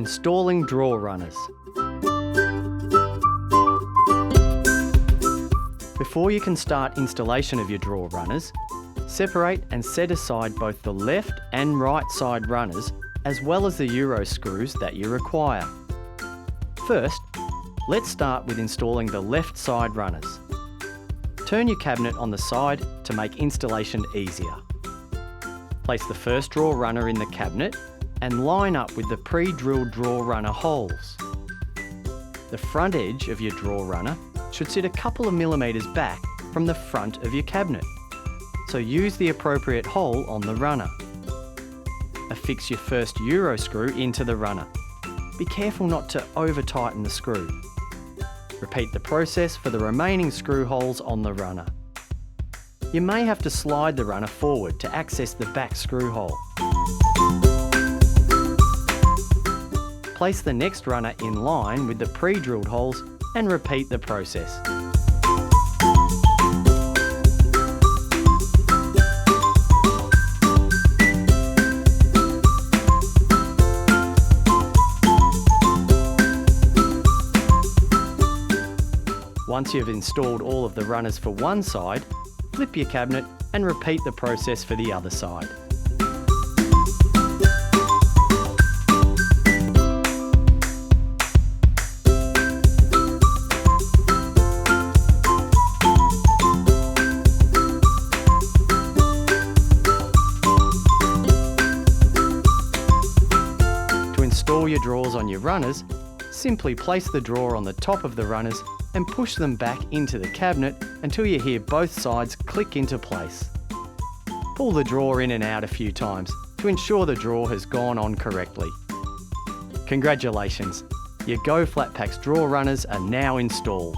Installing drawer runners. Before you can start installation of your drawer runners, separate and set aside both the left and right side runners as well as the Euro screws that you require. First, let's start with installing the left side runners. Turn your cabinet on the side to make installation easier. Place the first drawer runner in the cabinet and line up with the pre-drilled drawer runner holes. The front edge of your drawer runner should sit a couple of millimetres back from the front of your cabinet, so use the appropriate hole on the runner. Affix your first Euro screw into the runner. Be careful not to over-tighten the screw. Repeat the process for the remaining screw holes on the runner. You may have to slide the runner forward to access the back screw hole. Place the next runner in line with the pre-drilled holes and repeat the process. Once you've installed all of the runners for one side, flip your cabinet and repeat the process for the other side. To install your drawers on your runners, simply place the drawer on the top of the runners and push them back into the cabinet until you hear both sides click into place. Pull the drawer in and out a few times to ensure the drawer has gone on correctly. Congratulations, your goFlatpacks drawer runners are now installed.